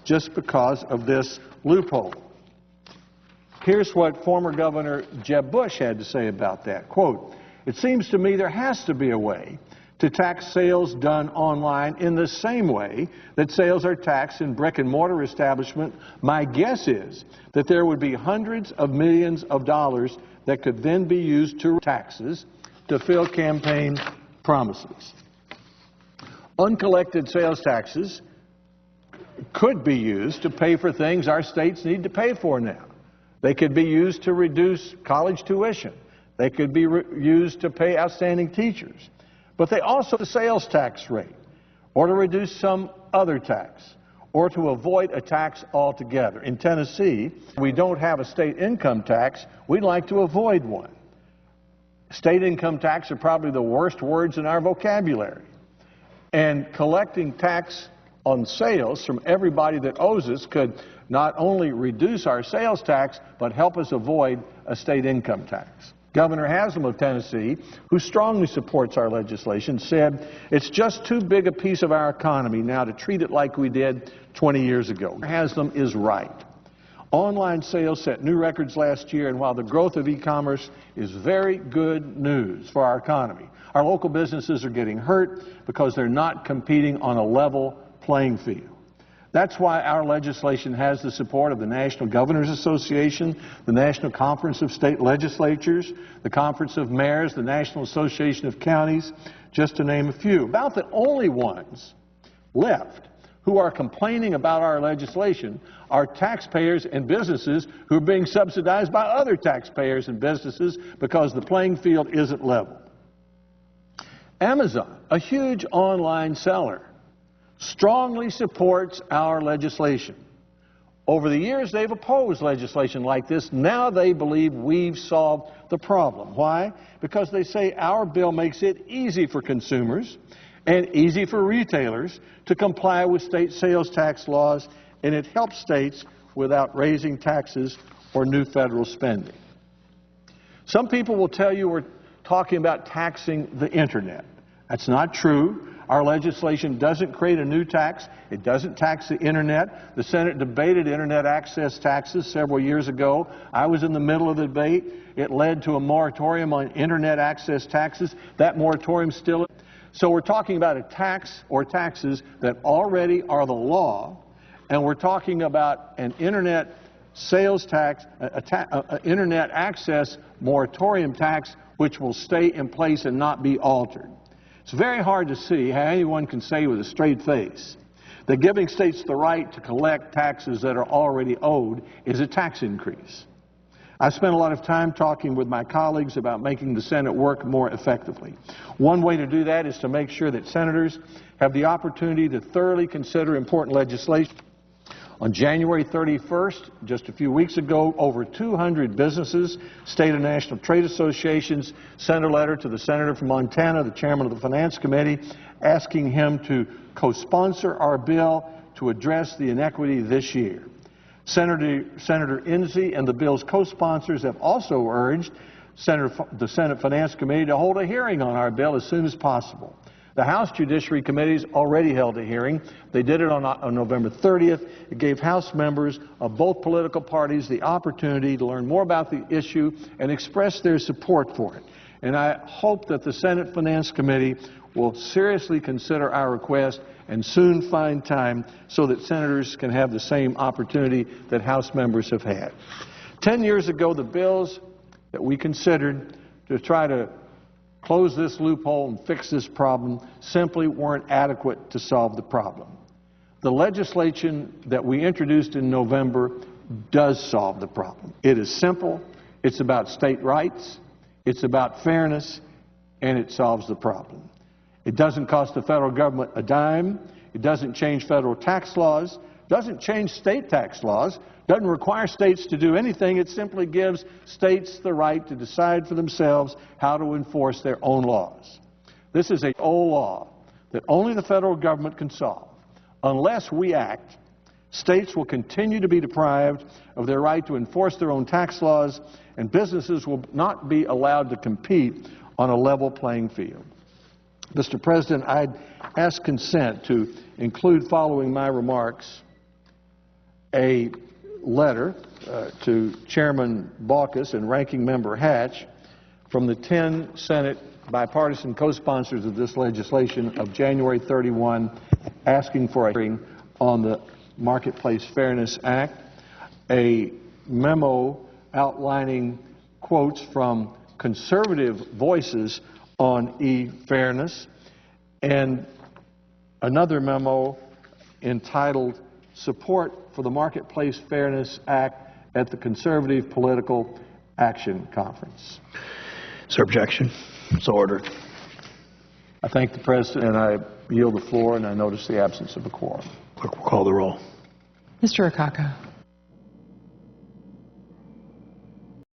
just because of this loophole. Here's what former Governor Jeb Bush had to say about that. Quote, "It seems to me there has to be a way to tax sales done online in the same way that sales are taxed in brick-and-mortar establishment. My guess is that there would be hundreds of millions of dollars that could then be used to taxes to fill campaign promises." Uncollected sales taxes could be used to pay for things our states need to pay for now. They could be used to reduce college tuition. They could be used to pay outstanding teachers. But they also the sales tax rate, or to reduce some other tax, or to avoid a tax altogether. In Tennessee, we don't have a state income tax. We'd like to avoid one. State income tax are probably the worst words in our vocabulary. And collecting tax on sales from everybody that owes us could not only reduce our sales tax, but help us avoid a state income tax. Governor Haslam of Tennessee, who strongly supports our legislation, said, "It's just too big a piece of our economy now to treat it like we did 20 years ago." Haslam is right. Online sales set new records last year, and while the growth of e-commerce is very good news for our economy, our local businesses are getting hurt because they're not competing on a level playing field. That's why our legislation has the support of the National Governors Association, the National Conference of State Legislatures, the Conference of Mayors, the National Association of Counties, just to name a few. About the only ones left who are complaining about our legislation are taxpayers and businesses who are being subsidized by other taxpayers and businesses because the playing field isn't level. Amazon, a huge online seller, strongly supports our legislation. Over the years, they've opposed legislation like this. Now they believe we've solved the problem. Why? Because they say our bill makes it easy for consumers and easy for retailers to comply with state sales tax laws, and it helps states without raising taxes or new federal spending. Some people will tell you we're talking about taxing the internet. That's not true. Our legislation doesn't create a new tax. It doesn't tax the internet. The Senate debated internet access taxes several years ago. I was in the middle of the debate. It led to a moratorium on internet access taxes. That moratorium still. So we're talking about a tax or taxes that already are the law, and we're talking about an internet sales tax, internet access moratorium tax, which will stay in place and not be altered. It's very hard to see how anyone can say with a straight face that giving states the right to collect taxes that are already owed is a tax increase. I've spent a lot of time talking with my colleagues about making the Senate work more effectively. One way to do that is to make sure that senators have the opportunity to thoroughly consider important legislation. On January 31st, just a few weeks ago, over 200 businesses, state and national trade associations sent a letter to the senator from Montana, the chairman of the Finance Committee, asking him to co-sponsor our bill to address the inequity this year. Senator Enzi and the bill's co-sponsors have also urged the Senate Finance Committee to hold a hearing on our bill as soon as possible. The House Judiciary Committee's already held a hearing. They did it on November 30th. It gave House members of both political parties the opportunity to learn more about the issue and express their support for it. And I hope that the Senate Finance Committee will seriously consider our request and soon find time so that senators can have the same opportunity that House members have had. 10 years ago, the bills that we considered to try to close this loophole and fix this problem simply weren't adequate to solve the problem. The legislation that we introduced in November does solve the problem. It is simple, it's about state rights, it's about fairness, and it solves the problem. It doesn't cost the federal government a dime, it doesn't change federal tax laws, doesn't change state tax laws, doesn't require states to do anything. It simply gives states the right to decide for themselves how to enforce their own laws. This is an old law that only the federal government can solve. Unless we act, states will continue to be deprived of their right to enforce their own tax laws, and businesses will not be allowed to compete on a level playing field. Mr. President, I'd ask consent to include following my remarks a letter to Chairman Baucus and Ranking Member Hatch from the 10 Senate bipartisan co-sponsors of this legislation of January 31, asking for a hearing on the Marketplace Fairness Act, a memo outlining quotes from conservative voices on e-fairness, and another memo entitled Support for the Marketplace Fairness Act at the Conservative Political Action Conference. Is there objection? So ordered. I thank the President, and I yield the floor, and I notice the absence of a quorum. Clerk will call the roll. Mr. Akaka.